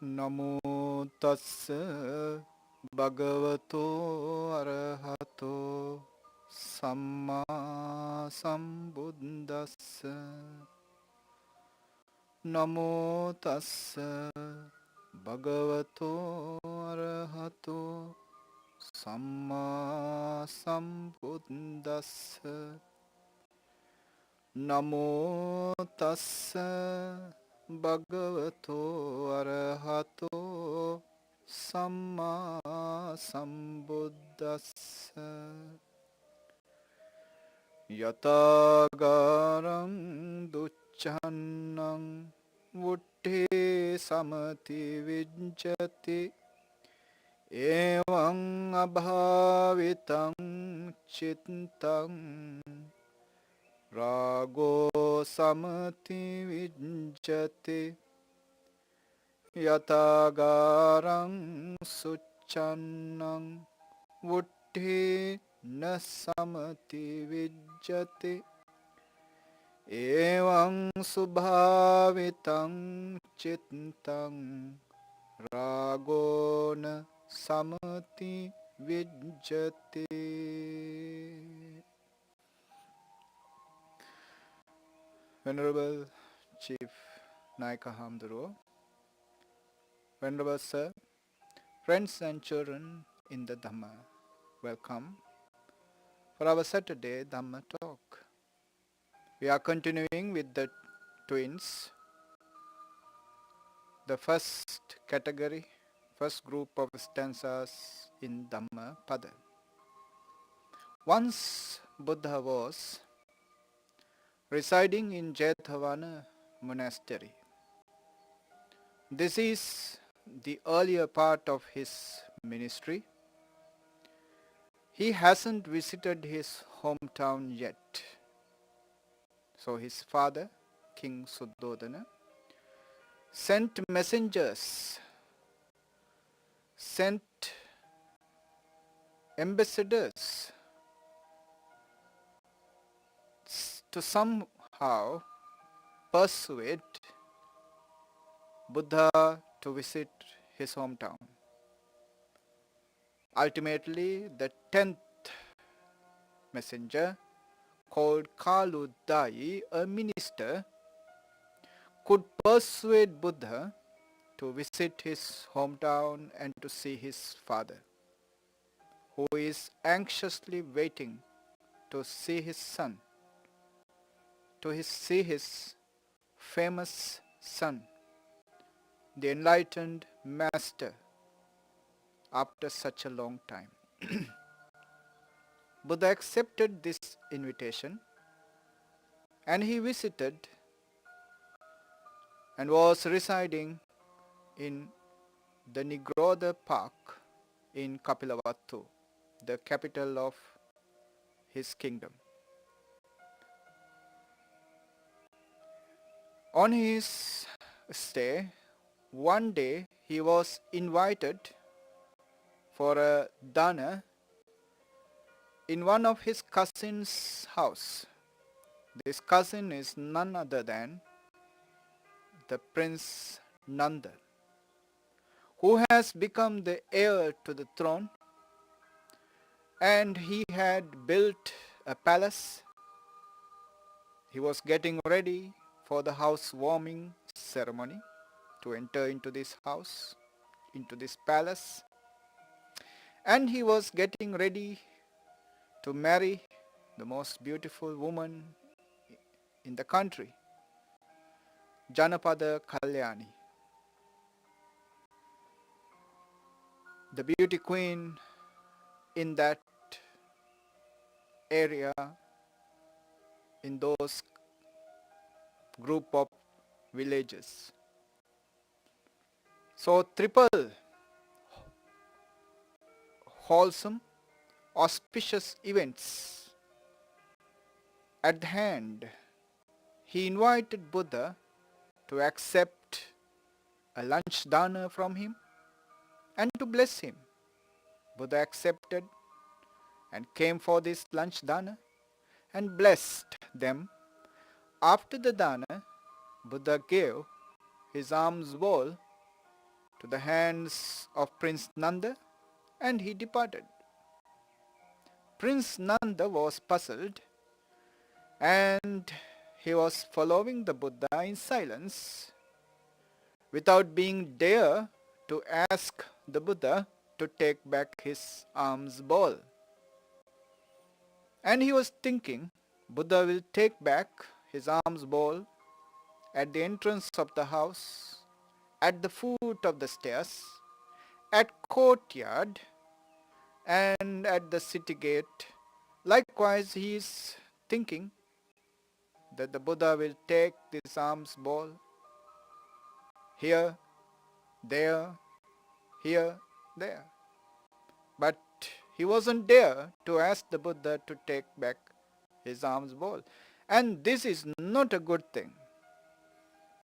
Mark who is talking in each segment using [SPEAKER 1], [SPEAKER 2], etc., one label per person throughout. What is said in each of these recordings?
[SPEAKER 1] Namo tassa bhagavato arahato samma sambuddhassa. Namo tassa bhagavato arahato samma sambuddhassa. Namo tassa bhagavato arahato samma sambuddhassa. Yatagaram duccannam vuddhe samati vijjati evam abhavitam cittam rago samati vijjati yatagaram succannam vuddhi na samati vijjati evam subhavitam cittam rago na samati vijjati. Venerable Chief Naika Hamduro, Venerable Sir, friends and children in the Dhamma, welcome for our Saturday Dhamma talk. We are continuing with the twins, the first category, first group of stanzas in Dhamma Pada. Once Buddha was residing in Jethavana monastery. This is the earlier part of his ministry. He hasn't visited his hometown yet. So his father, King Suddhodana, sent messengers, sent ambassadors to somehow persuade Buddha to visit his hometown. Ultimately, the 10th messenger, called Kaludai, a minister, could persuade Buddha to visit his hometown and to see his father, who is anxiously waiting to see his son, to see his famous son, the enlightened master, after such a long time. Buddha accepted this invitation and he visited and was residing in the Nigroda Park in Kapilavatthu, the capital of his kingdom. On his stay, one day he was invited for a dana in one of his cousin's house. This cousin is none other than the Prince Nanda, who has become the heir to the throne, and he had built a palace. He was getting ready for the housewarming ceremony to enter into this house, into this palace, and he was getting ready to marry the most beautiful woman in the country, Janapada Kalyani, the beauty queen in that area, in those group of villages. So triple wholesome, auspicious events at hand. He invited Buddha to accept a lunch dana from him and to bless him. Buddha accepted and came for this lunch dana and blessed them. After the dana, Buddha gave his alms bowl to the hands of Prince Nanda, and he departed. Prince Nanda was puzzled, and he was following the Buddha in silence, without being dare to ask the Buddha to take back his alms bowl. And he was thinking, Buddha will take back his alms bowl at the entrance of the house, at the foot of the stairs, at courtyard, and at the city gate. Likewise, he is thinking that the Buddha will take this alms bowl here, there, here, there. But he wasn't there to ask the Buddha to take back his alms bowl. And this is not a good thing.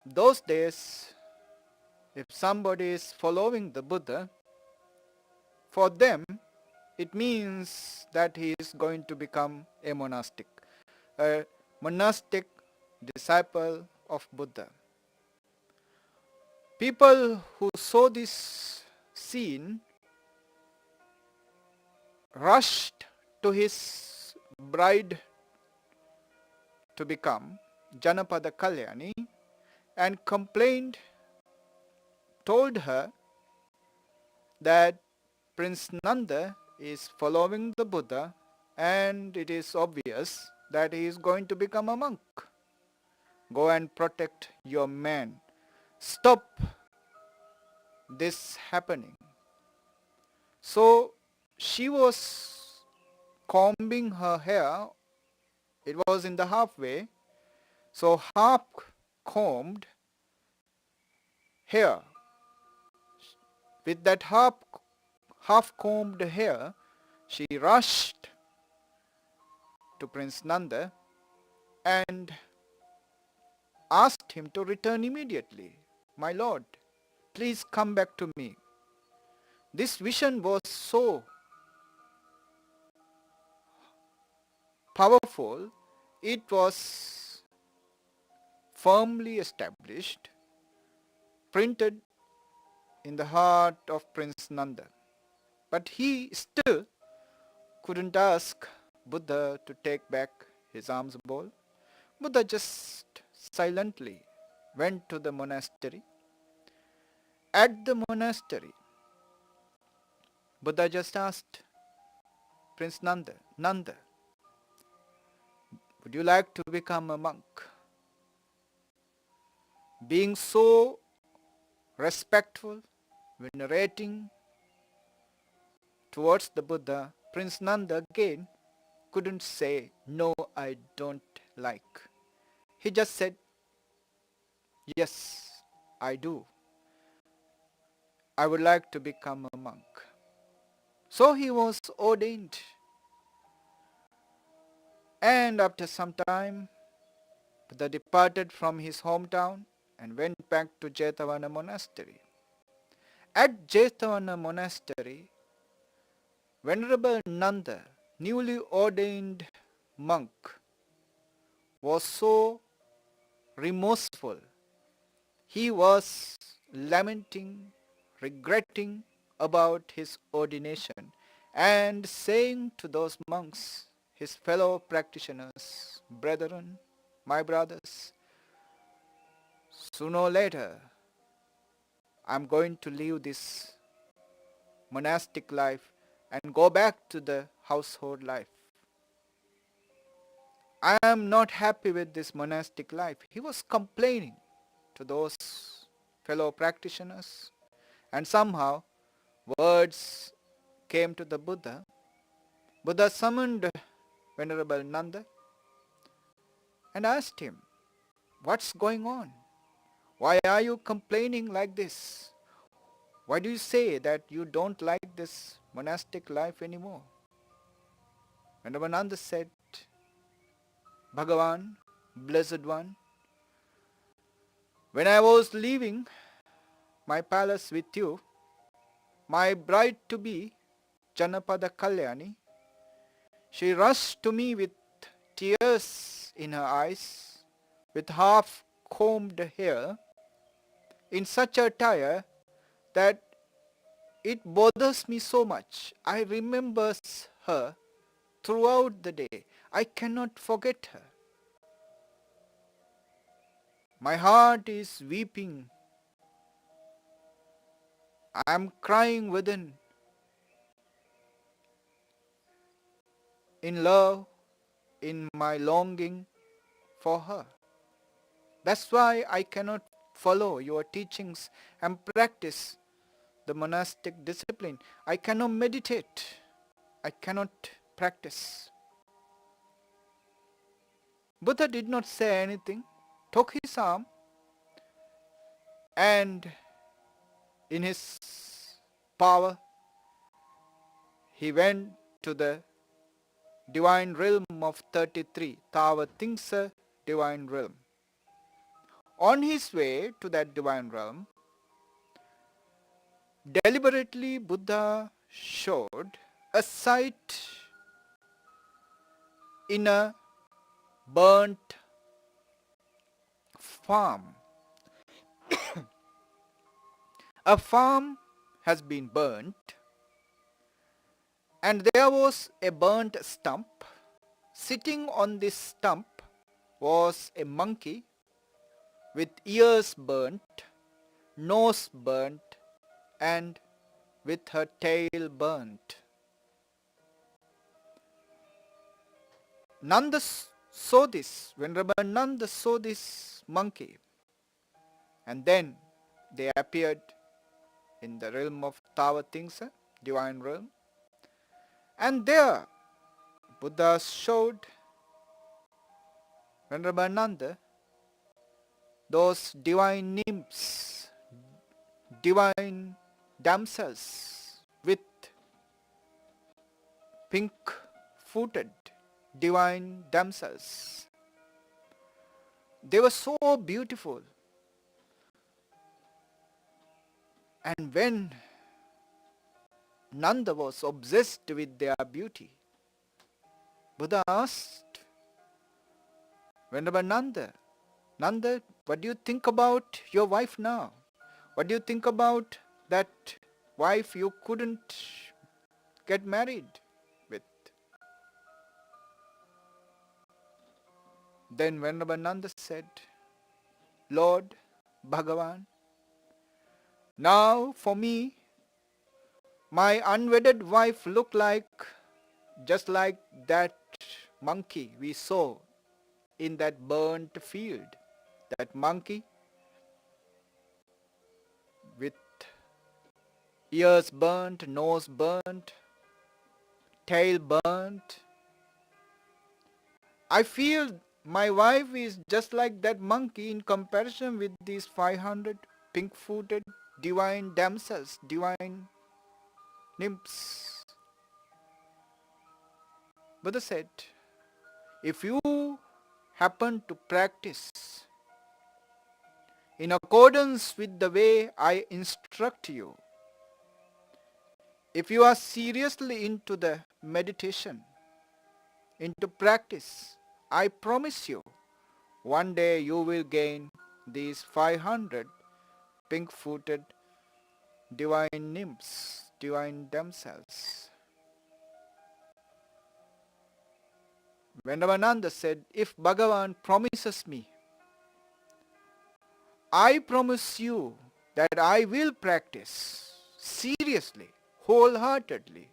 [SPEAKER 1] Those days, if somebody is following the Buddha, for them it means that he is going to become a monastic disciple of Buddha. People who saw this scene rushed to his bride to become Janapada Kalyani and told her that Prince Nanda is following the Buddha and it is obvious that he is going to become a monk. Go and protect your man. Stop this happening. So she was combing her hair. It was in the halfway. So half combed hair. With that half combed hair, she rushed to Prince Nanda and asked him to return immediately. My lord, please come back to me. This vision was so powerful, it was firmly established, printed in the heart of Prince Nanda. But he still couldn't ask Buddha to take back his alms bowl. Buddha just silently went to the monastery. At the monastery, Buddha just asked Prince Nanda, Nanda, would you like to become a monk? Being so respectful, venerating towards the Buddha, Prince Nanda again couldn't say, no, I don't like. He just said, yes, I do. I would like to become a monk. So he was ordained. And after some time, Buddha departed from his hometown and went back to Jetavana monastery. At Jetavana monastery, Venerable Nanda, newly ordained monk, was so remorseful. He was lamenting, regretting about his ordination and saying to those monks, his fellow practitioners, brethren, my brothers, sooner or later I'm going to leave this monastic life and go back to the household life. I am not happy with this monastic life. He was complaining to those fellow practitioners, and somehow words came to the Buddha. Buddha summoned Venerable Nanda and asked him, what's going on? Why are you complaining like this? Why do you say that you don't like this monastic life anymore? Venerable Nanda said, Bhagavan, Blessed One, when I was leaving my palace with you, my bride-to-be, Janapada Kalyani, she rushed to me with tears in her eyes, with half-combed hair, in such attire that it bothers me so much. I remember her throughout the day. I cannot forget her. My heart is weeping. I am crying within, in love, in my longing for her. That's why I cannot follow your teachings and practice the monastic discipline. I cannot meditate. I cannot practice. Buddha did not say anything, took his arm, and in his power, he went to the divine realm of 33, Thavatingsa divine realm. On his way to that divine realm, deliberately Buddha showed a sight in a burnt farm. A farm has been burnt, and there was a burnt stump. Sitting on this stump was a monkey with ears burnt, nose burnt, and with her tail burnt. Nanda saw this, Venerable Nanda saw this monkey, and then they appeared in the realm of Thavatingsa, divine realm, and there Buddha showed Venerable Nanda those divine nymphs, divine damsels with pink-footed divine damsels. They were so beautiful. And when Nanda was obsessed with their beauty, Buddha asked Venerable Nanda, Nanda, what do you think about your wife now? What do you think about that wife you couldn't get married with? Then Venerable Nanda said, Lord Bhagavan, now for me, my unwedded wife looked just like that monkey we saw in that burnt field. That monkey with ears burnt, nose burnt, tail burnt. I feel my wife is just like that monkey in comparison with these 500 pink-footed divine damsels, divine nymphs. Buddha said, if you happen to practice in accordance with the way I instruct you, if you are seriously into the meditation, into practice, I promise you, one day you will gain these 500 pink-footed divine nymphs, divine damsels. Venerable Nanda said, if Bhagavan promises me, I promise you that I will practice seriously, wholeheartedly,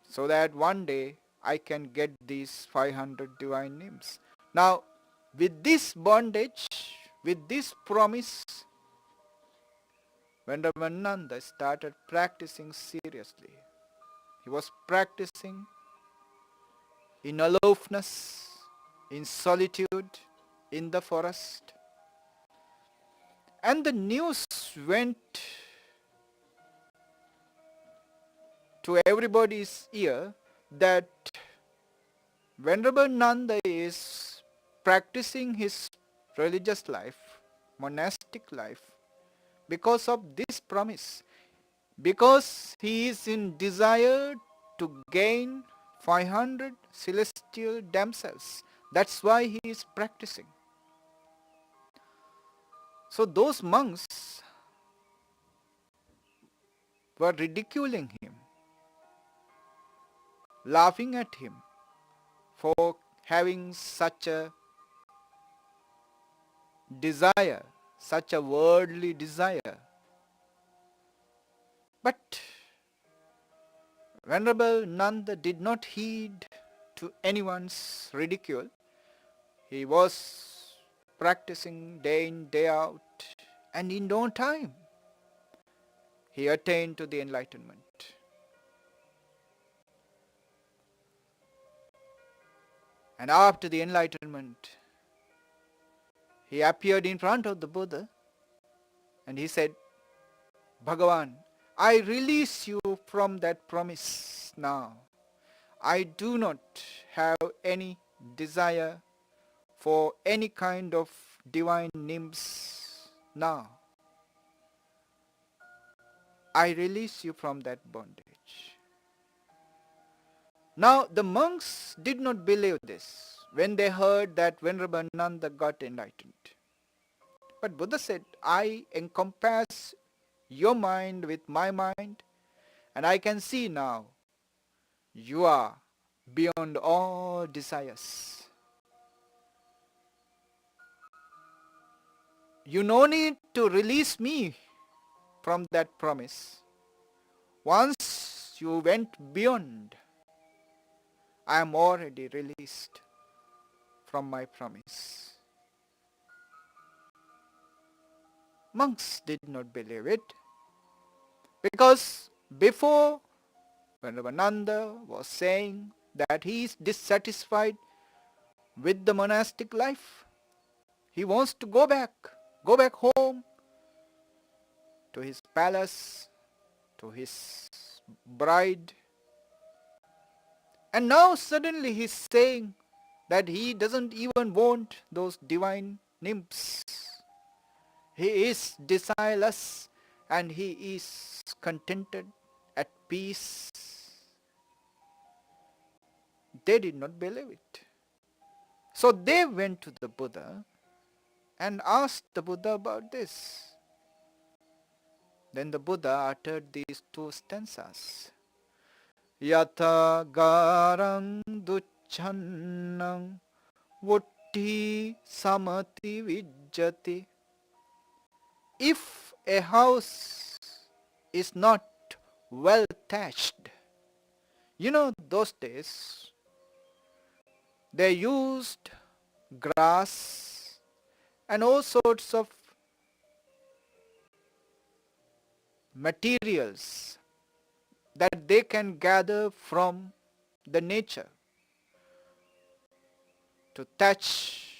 [SPEAKER 1] so that one day I can get these 500 divine nymphs. Now, with this bondage, with this promise, Venerable Nanda started practicing seriously. He was practicing in aloofness, in solitude, in the forest. And the news went to everybody's ear that Venerable Nanda is practicing his religious life, monastic life, because of this promise, because he is in desire to gain 500 celestial damsels. That's why he is practicing. So those monks were ridiculing him, laughing at him for having such a desire, such a worldly desire. But Venerable Nanda did not heed to anyone's ridicule. He was practicing day in, day out, and in no time he attained to the enlightenment. And after the enlightenment, he appeared in front of the Buddha and he said, Bhagavan, I release you from that promise now. I do not have any desire for any kind of divine nymphs now. I release you from that bondage. Now the monks did not believe this when they heard that Venerable Nanda got enlightened. But Buddha said, I encompass your mind with my mind, and I can see now you are beyond all desires. You no need to release me from that promise. Once you went beyond, I am already released from my promise. Monks did not believe it because before Venerable Nanda was saying that he is dissatisfied with the monastic life. He wants to go back home to his palace, to his bride. And now suddenly he is saying that he doesn't even want those divine nymphs. He is desireless and he is contented, at peace. They did not believe it. So they went to the Buddha and asked the Buddha about this. Then the Buddha uttered these two stanzas. Yatha garang duccannang vutti samati vijjati. If a house is not well thatched, those days they used grass and all sorts of materials that they can gather from the nature to thatch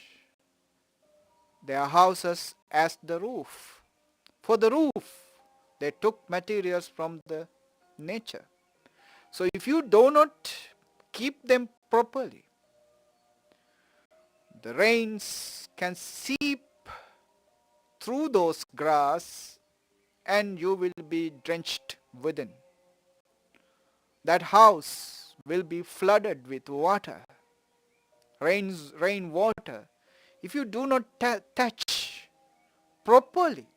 [SPEAKER 1] their houses as the roof. For the roof, they took materials from the nature. So if you do not keep them properly, the rains can seep through those grass and you will be drenched within. That house will be flooded with water, rain water. If you do not thatch properly,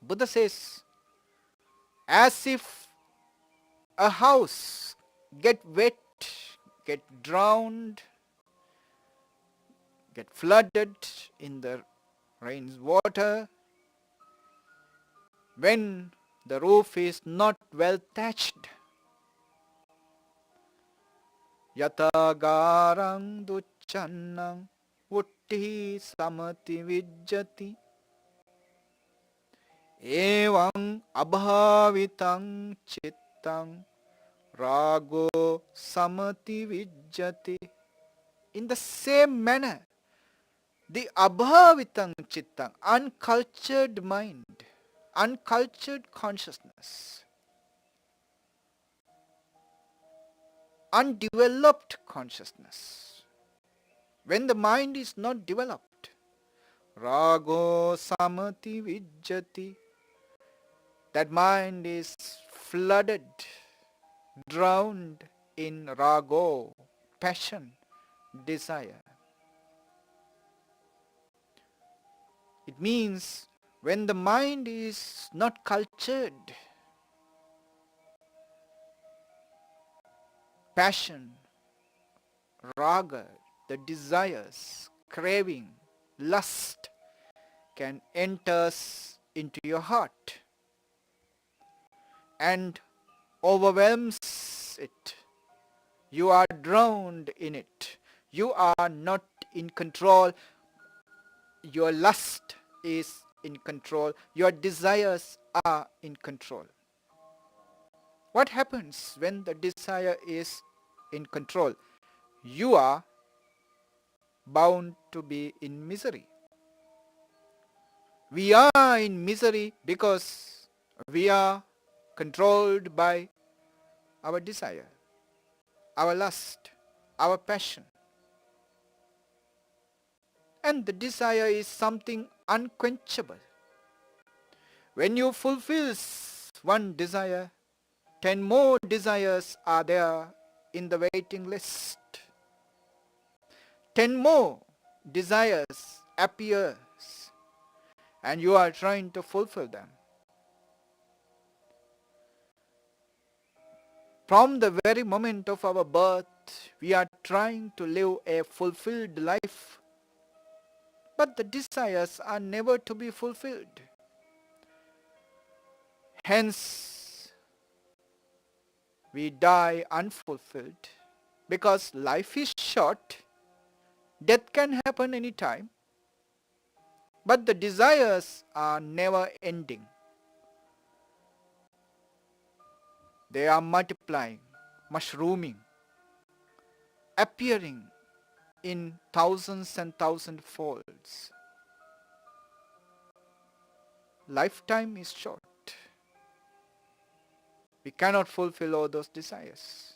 [SPEAKER 1] Buddha says, as if a house get wet, get drowned, get flooded in the rain's water, when the roof is not well thatched. Yata garang duccannang vutti samati vijjati. Evang abhavitang chittang rago samati vijjati. In the same manner, the abhavitang chittang, uncultured mind, uncultured consciousness, undeveloped consciousness, when the mind is not developed, rago samati vijjati, that mind is flooded, drowned in rago, passion, desire. It means when the mind is not cultured, passion, raga, the desires, craving, lust can enter into your heart and overwhelms it. You are drowned in it. You are not in control. Your lust is in control. Your desires are in control. What happens when the desire is in control? You are bound to be in misery. We are in misery because we are controlled by our desire, our lust, our passion. And the desire is something unquenchable. When you fulfill one desire, 10 more desires are there in the waiting list. 10 more desires appears and you are trying to fulfill them. From the very moment of our birth, we are trying to live a fulfilled life, but the desires are never to be fulfilled. Hence, we die unfulfilled because life is short. Death can happen anytime, but the desires are never ending. They are multiplying, mushrooming, appearing in thousands and thousand folds. Lifetime is short. We cannot fulfill all those desires,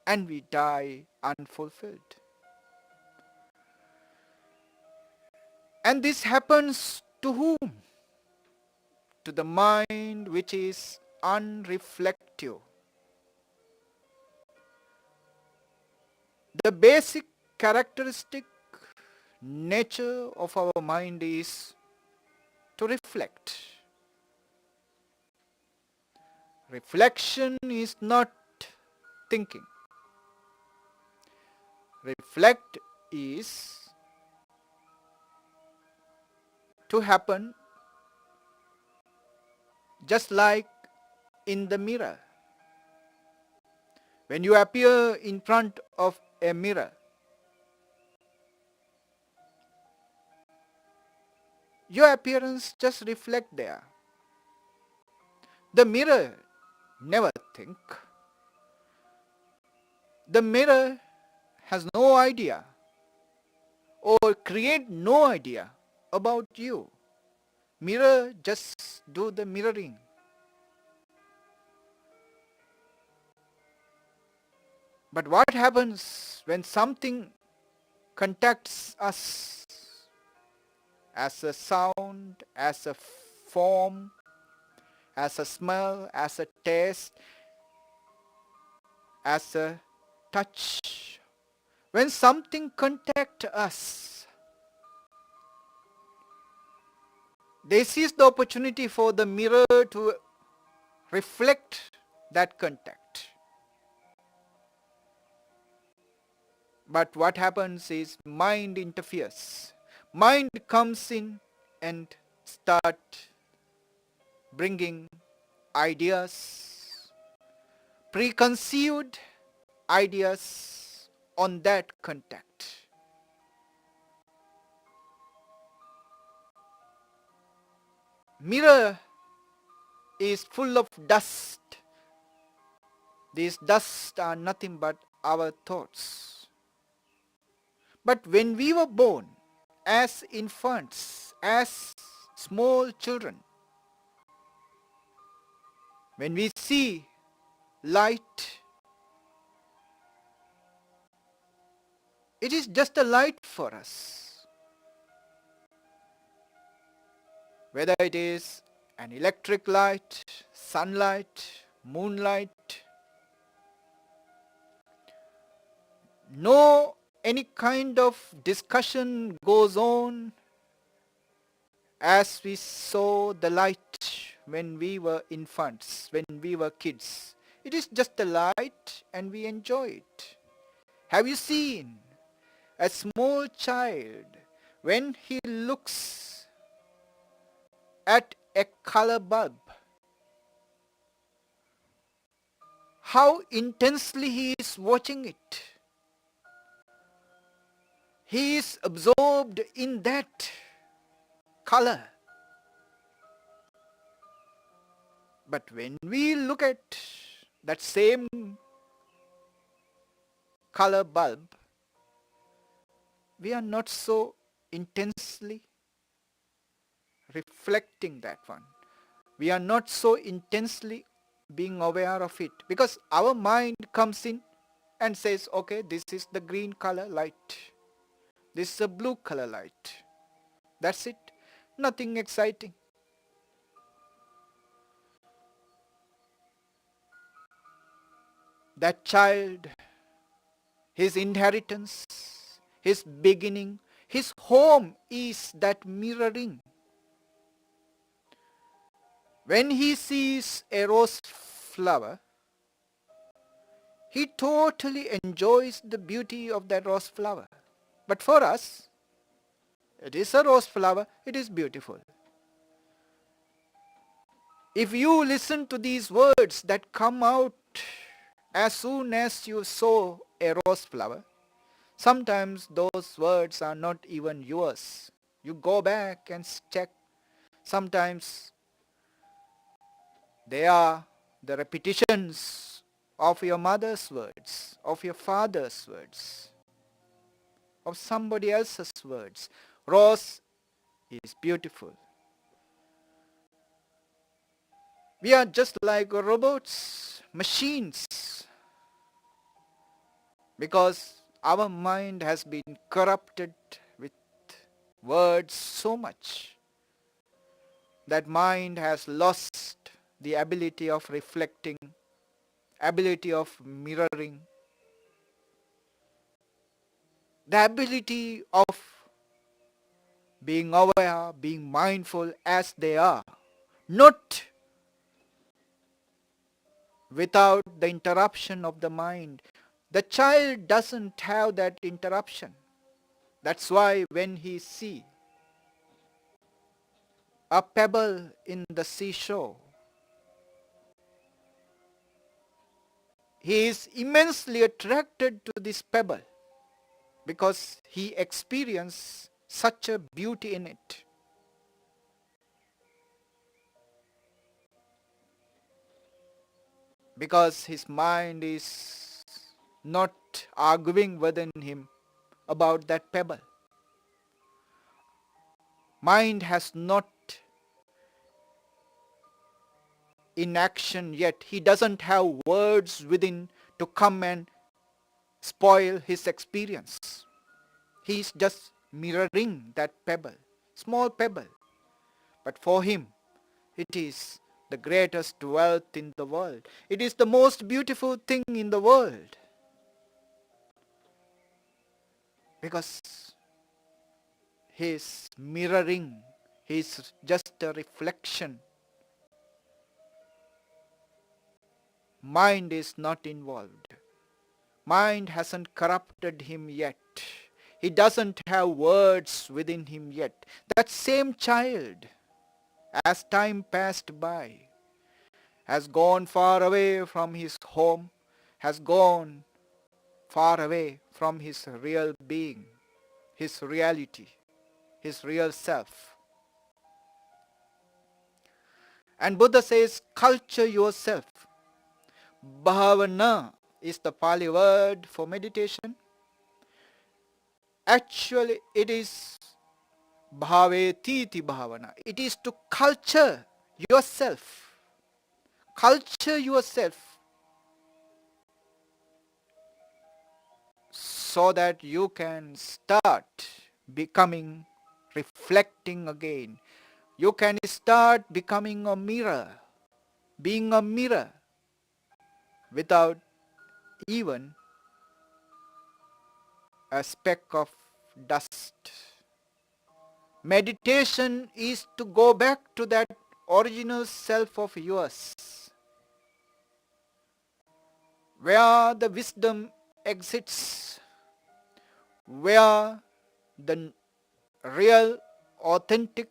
[SPEAKER 1] and we die unfulfilled. And this happens to whom? To the mind which is unreflective. The basic characteristic nature of our mind is to reflect. Reflection is not thinking. Reflect is to happen just like in the mirror. When you appear in front of a mirror, your appearance just reflect there. The mirror never think. The mirror has no idea or create no idea about you. Mirror just do the mirroring. But what happens when something contacts us as a sound, as a form, as a smell, as a taste, as a touch? When something contacts us, they seize the opportunity for the mirror to reflect that contact. But what happens is mind interferes. Mind comes in and start bringing ideas, preconceived ideas on that contact. Mirror is full of dust. These dust are nothing but our thoughts. But when we were born as infants, as small children, when we see light, it is just a light for us. Whether it is an electric light, sunlight, moonlight, no any kind of discussion goes on as we saw the light when we were infants, when we were kids. It is just a light and we enjoy it. Have you seen a small child when he looks at a color bulb? How intensely he is watching it. He is absorbed in that color. But when we look at that same color bulb, we are not so intensely reflecting that one. We are not so intensely being aware of it, because our mind comes in and says, okay, this is the green color light. This is a blue color light. That's it. Nothing exciting. That child, his inheritance, his beginning, his home is that mirroring. When he sees a rose flower, he totally enjoys the beauty of that rose flower. But for us, it is a rose flower, it is beautiful. If you listen to these words that come out as soon as you saw a rose flower, sometimes those words are not even yours. You go back and check. Sometimes they are the repetitions of your mother's words, of your father's words, of somebody else's words. Rose is beautiful. We are just like robots, machines, because our mind has been corrupted with words so much that mind has lost the ability of reflecting, ability of mirroring, the ability of being aware, being mindful as they are, not without the interruption of the mind. The child doesn't have that interruption. That's why when he sees a pebble in the seashore, he is immensely attracted to this pebble because he experienced such a beauty in it. Because his mind is not arguing within him about that pebble. Mind has not in action yet. He doesn't have words within to come and spoil his experience. He is just mirroring that pebble, small pebble. But for him, it is the greatest wealth in the world. It is the most beautiful thing in the world. Because his mirroring, is just a reflection. Mind is not involved. Mind hasn't corrupted him yet. He doesn't have words within him yet. That same child, as time passed by, has gone far away from his home, has gone far away from his real being, his reality, his real self. And Buddha says, culture yourself. Bhavana is the Pali word for meditation. Actually, it is bhavetiti bhavana. It is to culture yourself. Culture yourself so that you can start becoming, reflecting again. You can start becoming a mirror, being a mirror without even a speck of dust. Meditation is to go back to that original self of yours, where the wisdom exists, where the real, authentic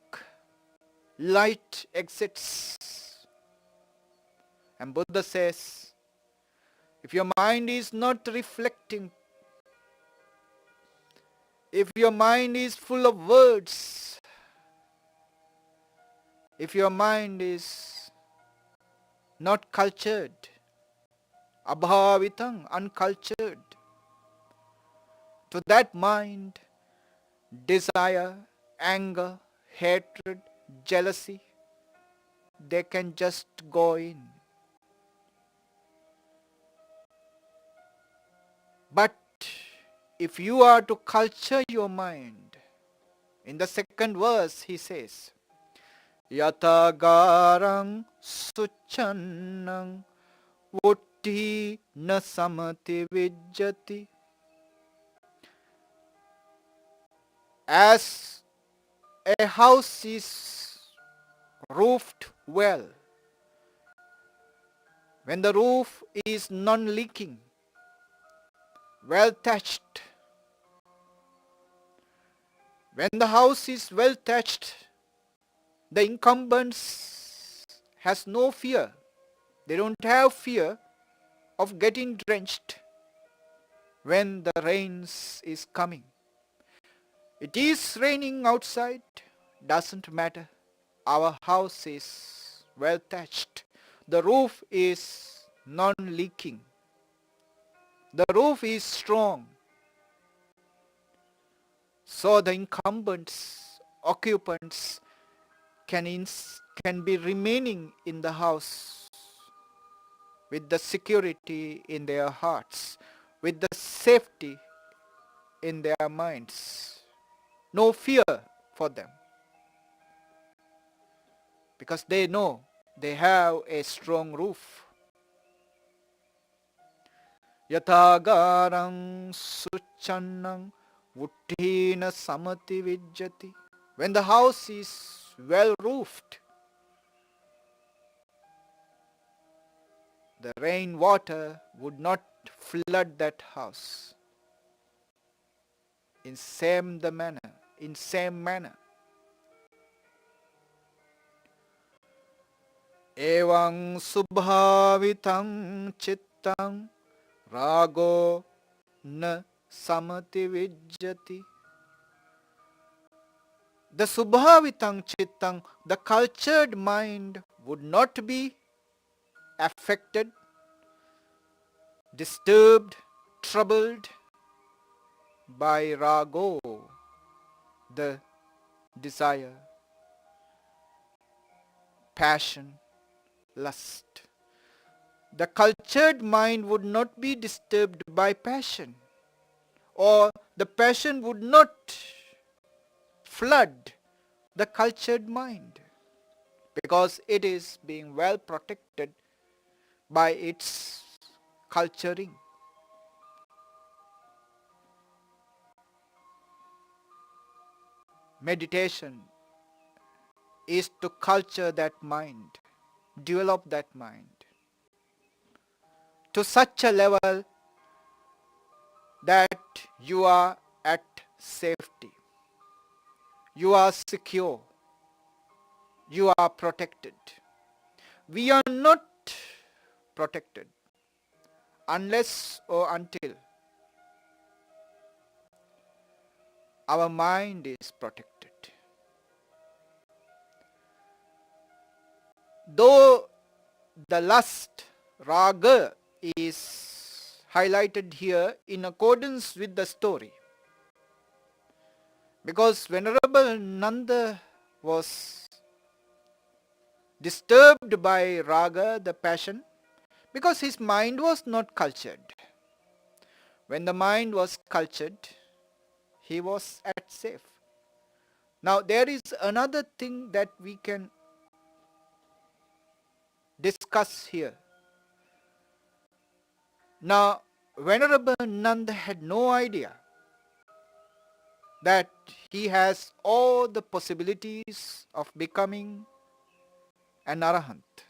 [SPEAKER 1] light exists. And Buddha says, if your mind is not reflecting, if your mind is full of words, if your mind is not cultured, abhavitang, uncultured, to that mind, desire, anger, hatred, jealousy, they can just go in. But if you are to culture your mind, in the second verse he says, Yatagarang suchannang vutti na samati vijjati. As a house is roofed well, when the roof is non-leaking, well thatched, when the house is well thatched, the incumbents has no fear. They don't have fear of getting drenched when the rains is coming. It is raining outside, doesn't matter. Our house is well thatched. The roof is non-leaking. The roof is strong. So the incumbents, occupants can be remaining in the house with the security in their hearts, with the safety in their minds. No fear for them, because they know they have a strong roof. Yatagarang suchannang vuddhina samati vijjati. When the house is well roofed, the rainwater would not flood that house. In same manner. Evang subhavitang chittang rago na samati vijjati. The subhavitang chittang, the cultured mind, would not be affected, disturbed, troubled by rago, the desire, passion, lust. The cultured mind would not be disturbed by passion, or the passion would not flood the cultured mind, because it is being well protected by its culturing. Meditation is to culture that mind, develop that mind to such a level that you are at safety, you are secure, you are protected. We are not protected unless or until our mind is protected. Though the lust, raga, is highlighted here in accordance with the story, because Venerable Nanda was disturbed by raga, the passion, because his mind was not cultured. When the mind was cultured, he was at safe. Now there is another thing that we can discuss here. Now Venerable Nanda had no idea that he has all the possibilities of becoming an arahant,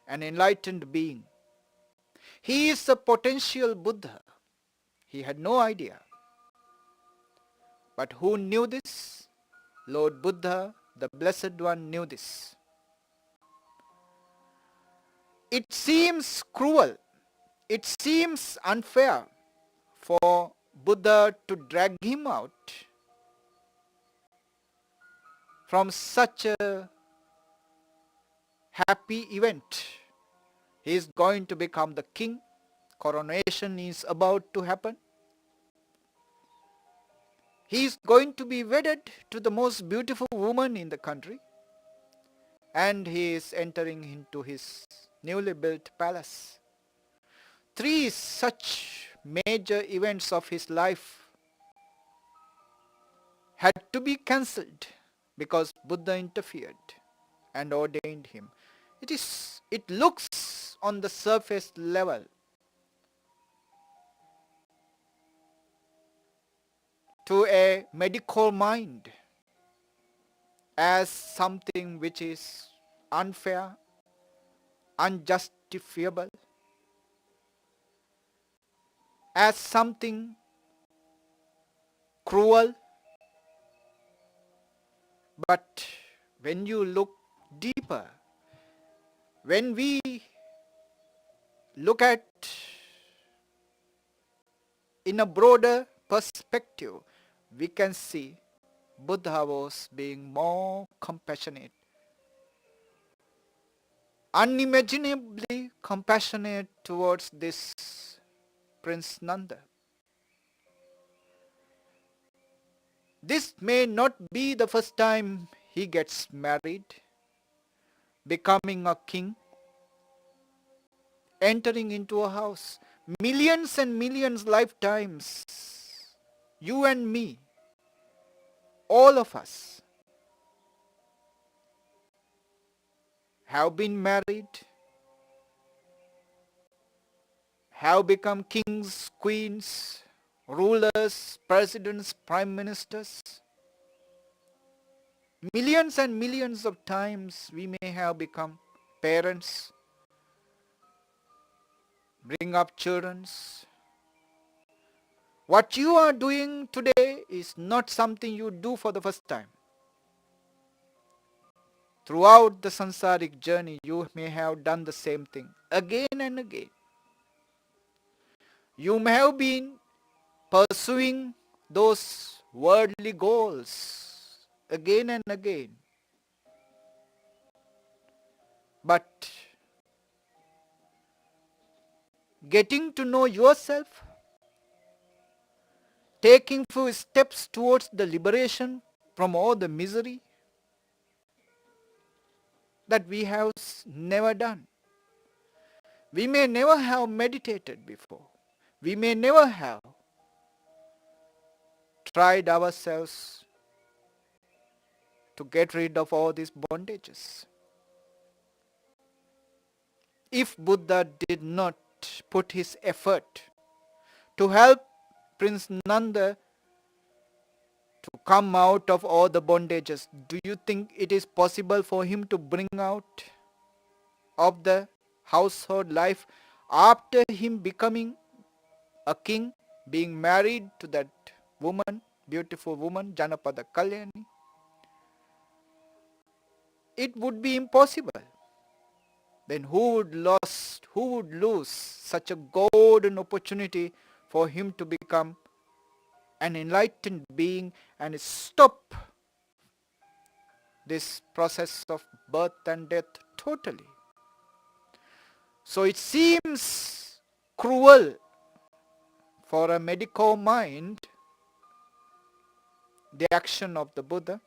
[SPEAKER 1] an enlightened being. He is a potential Buddha. He had no idea. But who knew this? Lord Buddha, the Blessed One, knew this. It seems cruel, it seems unfair for Buddha to drag him out from such a happy event. He is going to become the king. Coronation is about to happen. He is going to be wedded to the most beautiful woman in the country. And he is entering into his newly built palace. 3 such major events of his life had to be cancelled because Buddha interfered and ordained him. It looks on the surface level to a medical mind as something which is unfair, unjustifiable, as something cruel. But when you look deeper, when we look at in a broader perspective, we can see Buddha was being more compassionate, unimaginably compassionate towards this Prince Nanda. This may not be the first time he gets married, becoming a king, entering into a house. Millions and millions lifetimes, you and me, all of us have been married, have become kings, queens, rulers, presidents, prime ministers. Millions and millions of times we may have become parents, bring up children. What you are doing today is not something you do for the first time. Throughout the samsaric journey, you may have done the same thing again and again. You may have been pursuing those worldly goals again and again. But getting to know yourself, taking few steps towards the liberation from all the misery that we have never done. We may never have meditated before. We may never have tried ourselves to get rid of all these bondages. If Buddha did not put his effort to help Prince Nanda to come out of all the bondages, do you think it is possible for him to bring out of the household life after him becoming a king, being married to that woman, beautiful woman, Janapada Kalyani? It would be impossible. Then who would lose such a golden opportunity for him to become an enlightened being and stop this process of birth and death totally? So it seems cruel for a medical mind, the action of the Buddha,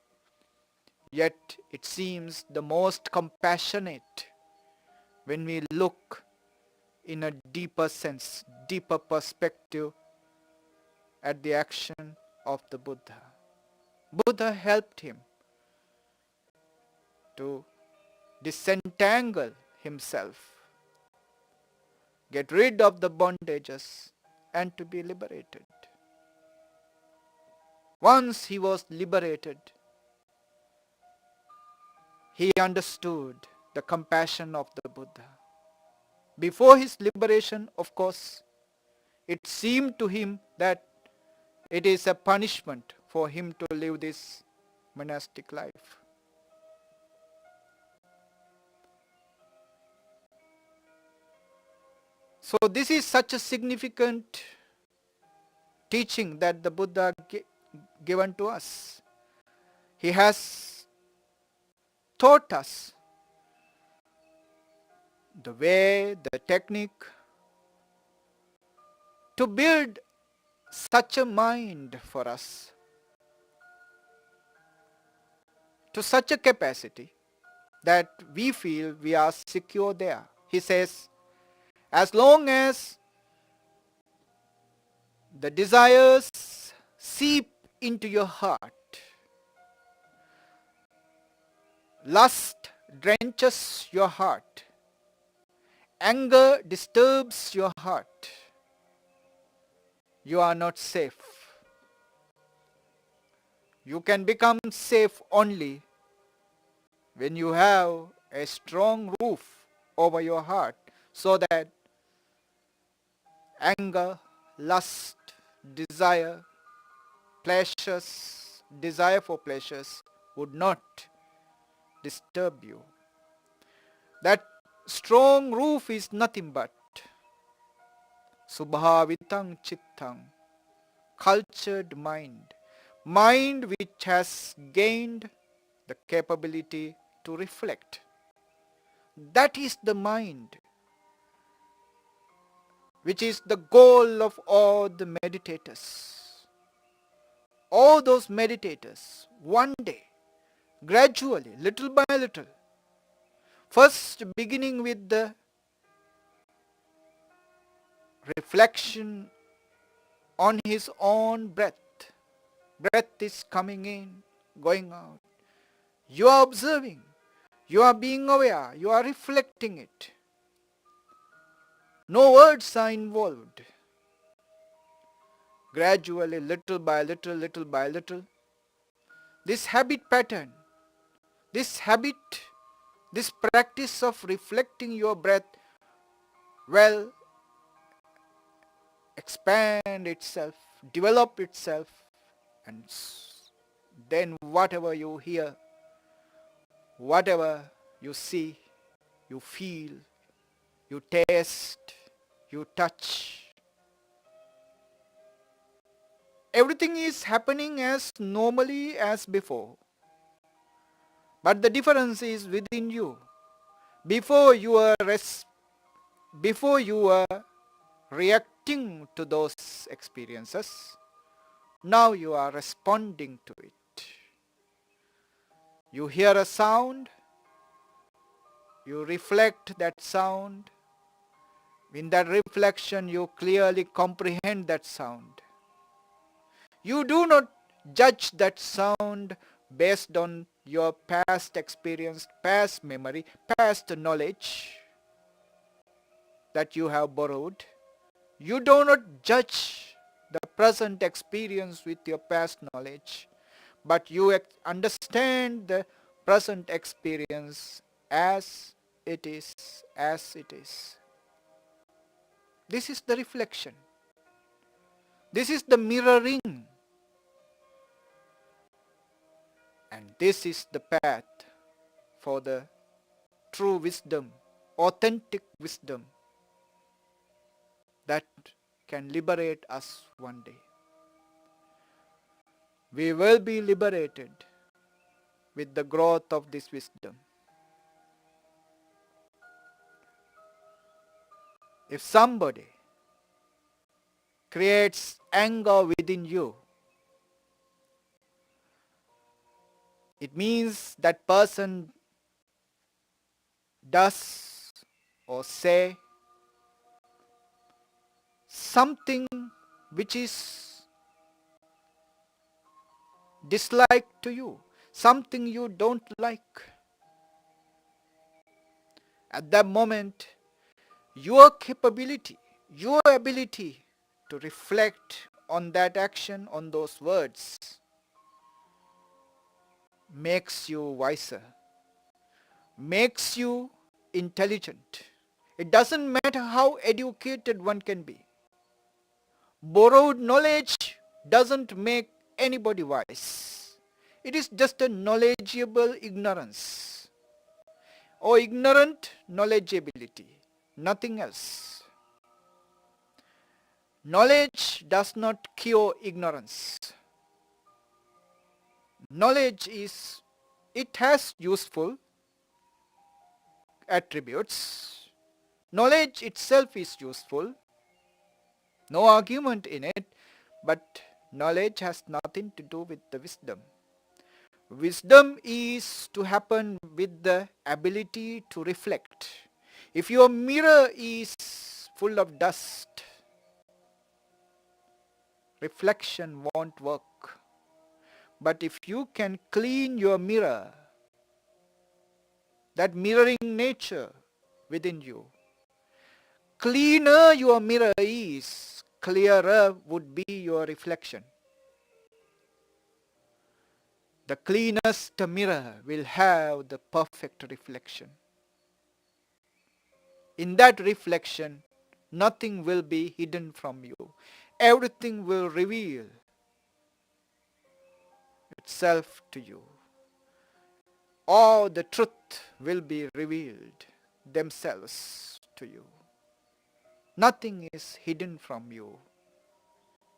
[SPEAKER 1] yet it seems the most compassionate when we look in a deeper sense, deeper perspective at the action of the Buddha. Buddha helped him to disentangle himself, get rid of the bondages, and to be liberated. Once he was liberated, he understood the compassion of the Buddha. Before his liberation, of course, it seemed to him that it is a punishment for him to live this monastic life. So this is such a significant teaching that the Buddha given to us. He has taught us the way, the technique to build such a mind for us, to such a capacity that we feel we are secure there. He says, as long as the desires seep into your heart, lust drenches your heart, anger disturbs your heart, you are not safe. You can become safe only when you have a strong roof over your heart, so that anger, lust, desire, pleasures, desire for pleasures would not disturb you. That strong roof is nothing but subhavitang chittang, cultured mind, mind which has gained the capability to reflect. That is the mind which is the goal of all the meditators. All those meditators, one day, gradually, little by little, first beginning with the reflection on his own breath. Breath is coming in, going out. You are observing, you are being aware, you are reflecting it. No words are involved. Gradually, little by little, little by little, this habit pattern, this habit, this practice of reflecting your breath will expand itself, develop itself, and then whatever you hear, whatever you see, you feel, you taste, you touch, everything is happening as normally as before. But the difference is within you. Before you were reacting to those experiences, now you are responding to it. You hear a sound, you reflect that sound. In that reflection, you clearly comprehend that sound. You do not judge that sound based on your past experience, past memory, past knowledge that you have borrowed. You do not judge the present experience with your past knowledge, but you understand the present experience as it is, as it is. This is the reflection. This is the mirroring. And this is the path for the true wisdom, authentic wisdom that can liberate us one day. We will be liberated with the growth of this wisdom. If somebody creates anger within you, it means that person does or say something which is disliked to you, something you don't like. At that moment, your capability, your ability to reflect on that action, on those words, makes you wiser, makes you intelligent. It doesn't matter how educated one can be. Borrowed knowledge doesn't make anybody wise. It is just a knowledgeable ignorance or ignorant knowledgeability, nothing else. Knowledge does not cure ignorance. Knowledge it has useful attributes. Knowledge itself is useful. No argument in it, but knowledge has nothing to do with the wisdom. Wisdom is to happen with the ability to reflect. If your mirror is full of dust, reflection won't work. But if you can clean your mirror, that mirroring nature within you, cleaner your mirror is, clearer would be your reflection. The cleanest mirror will have the perfect reflection. In that reflection, nothing will be hidden from you. Everything will reveal itself to you. All the truth will be revealed themselves to you. Nothing is hidden from you.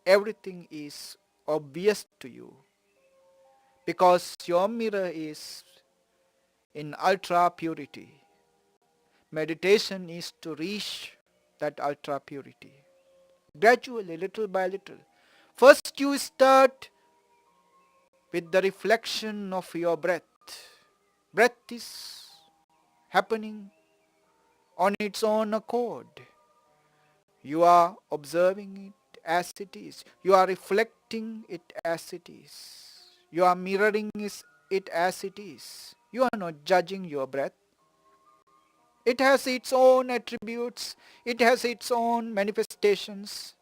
[SPEAKER 1] Everything is obvious to you. Because your mirror is in ultra purity. Meditation is to reach that ultra purity. Gradually, little by little. First you start with the reflection of your breath. Breath is happening on its own accord. You are observing it as it is. You are reflecting it as it is. You are mirroring it as it is. You are not judging your breath. It has its own attributes. It has its own manifestations.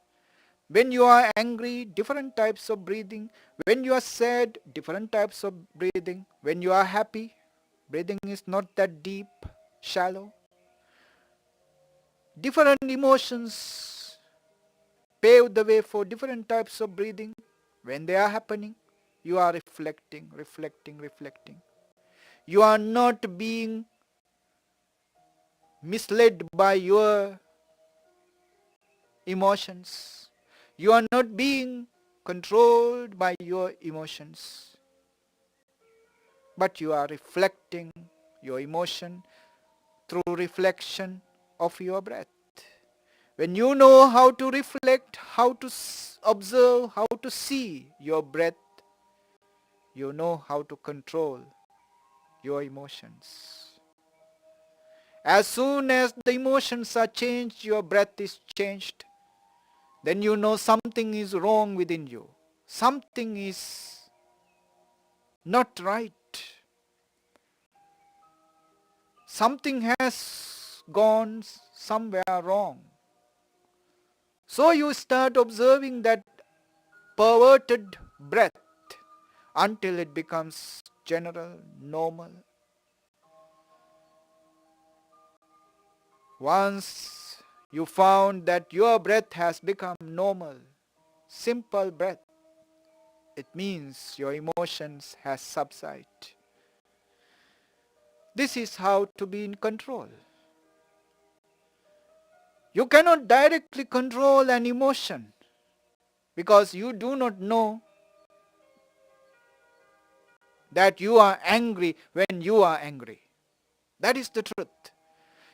[SPEAKER 1] When you are angry, different types of breathing. When you are sad, different types of breathing. When you are happy, breathing is not that deep, shallow. Different emotions pave the way for different types of breathing. When they are happening, you are reflecting. You are not being misled by your emotions. You are not being controlled by your emotions. But you are reflecting your emotion through reflection of your breath. When you know how to reflect, how to observe, how to see your breath, you know how to control your emotions. As soon as the emotions are changed, your breath is changed, then you know something is wrong within you. Something is not right. Something has gone somewhere wrong. So you start observing that perverted breath until it becomes general, normal. Once you found that your breath has become normal, simple breath, it means your emotions has subsided. This is how to be in control. You cannot directly control an emotion because you do not know that you are angry when you are angry. That is the truth.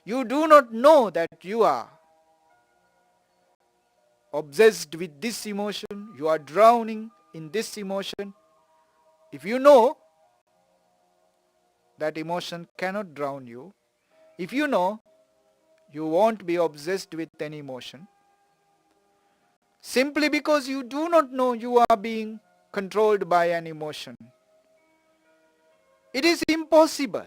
[SPEAKER 1] You do not know that you are obsessed with this emotion, you are drowning in this emotion. If you know that emotion cannot drown you, if you know you won't be obsessed with any emotion, simply because you do not know you are being controlled by an emotion. It is impossible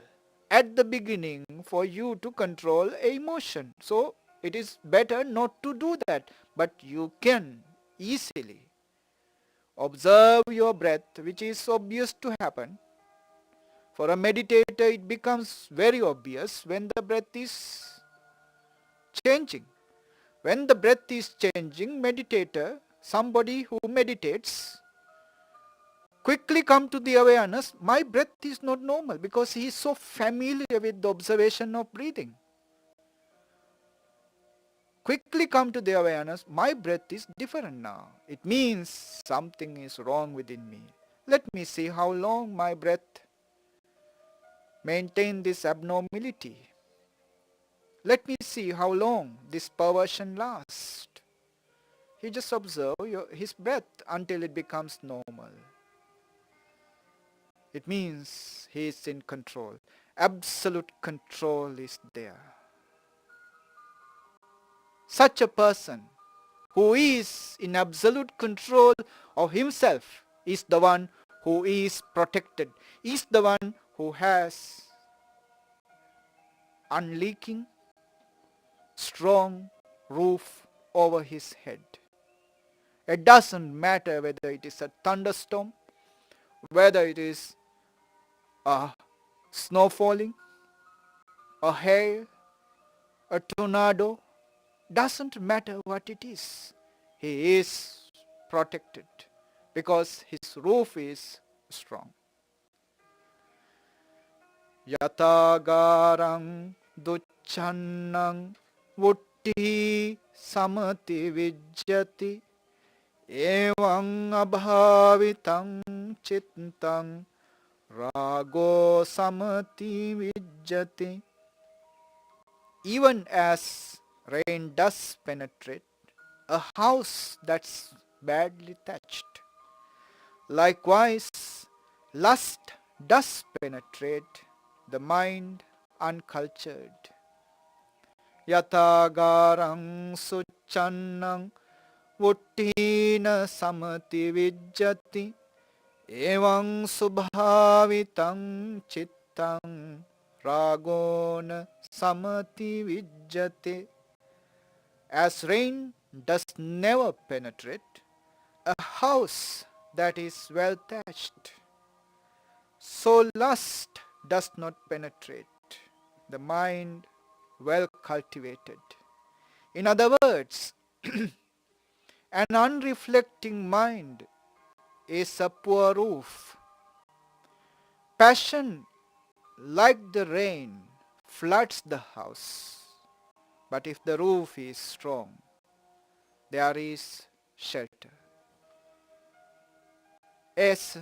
[SPEAKER 1] at the beginning for you to control an emotion. So it is better not to do that. But you can easily observe your breath, which is obvious to happen. For a meditator, it becomes very obvious when the breath is changing. When the breath is changing, meditator, somebody who meditates, quickly come to the awareness, my breath is not normal, because he is so familiar with the observation of breathing. Quickly come to the awareness, my breath is different now. It means something is wrong within me. Let me see how long my breath maintain this abnormality. Let me see how long this perversion lasts. He just observe his breath until it becomes normal. It means he is in control. Absolute control is there. Such a person who is in absolute control of himself is the one who is protected, is the one who has unleaking strong roof over his head. It doesn't matter whether it is a thunderstorm, whether it is a snow falling, a hail, a tornado, doesn't matter what it is. He is protected because his roof is strong. Yatagarang duchannang vutti samati vijjati evang abhavitang chittang rago samati vijjati. Even as rain does penetrate a house that's badly thatched, likewise lust does penetrate the mind uncultured. Yatagarang suchannang vuttina samati vijjati evang subhavitang chittang ragona samati vijjate. As rain does never penetrate a house that is well thatched, so lust does not penetrate the mind well cultivated. In other words, an unreflecting mind is a poor roof. Passion, like the rain, floods the house. But if the roof is strong, there is shelter. Es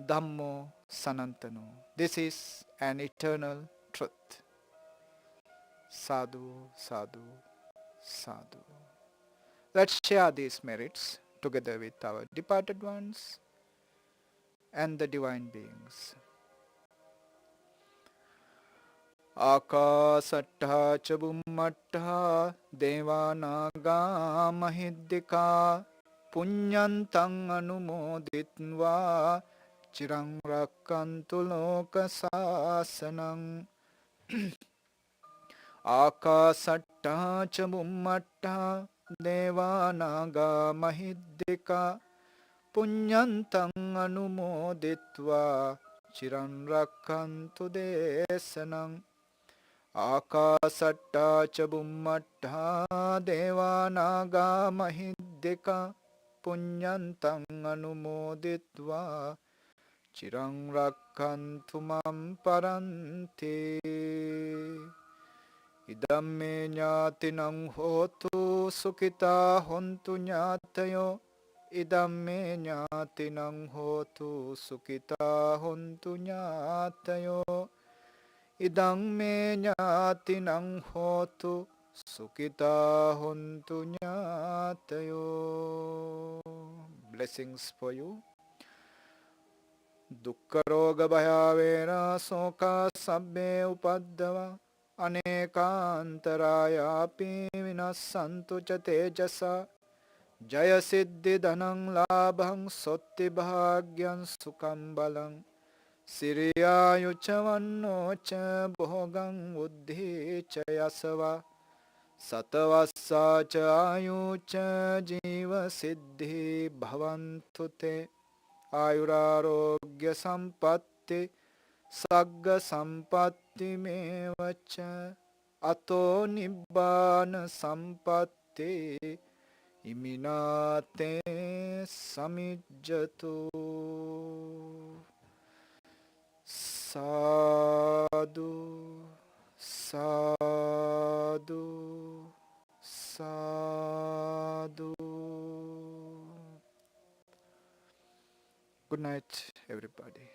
[SPEAKER 1] Dhammo Sanantano. This is an eternal truth. Sadhu, sadhu, sadhu. Let's share these merits together with our departed ones and the divine beings. Akasattha ca bummattha devanaga mahiddhika punyantang anumoditva chirang rakkantu loka sasanang. Akasattha ca bummattha devanaga mahiddhika punyantang anumoditva chirang rakkantu desanang. Akasattha ca bummattha devanaga mahiddhika punyantang anumoditva chirang rakkantu mam paranti. Idam me jnatinang hotu sukhita hontu jnatayo. Idam me jnatinang hotu sukhita hontu jnatayo. Idam me jnatinang hotu sukhita hontu jnatayo. Blessings for you. Dukkha roga bhaya vera soka sabbe upaddava anekāntarāya api vinassantu ca tejasa jaya siddhi dhanang labhang sotti bhagyam sukham balang siriyayu ca vanno ca bhogam buddhi ca yasava satavassa ca ayu ca jiva siddhi bhavantu te ayurarogya sampatti Sagga sampatti mevacha ato nibbana sampatte iminate samijjato. Sadhu, sadhu, sadhu. Good night, everybody.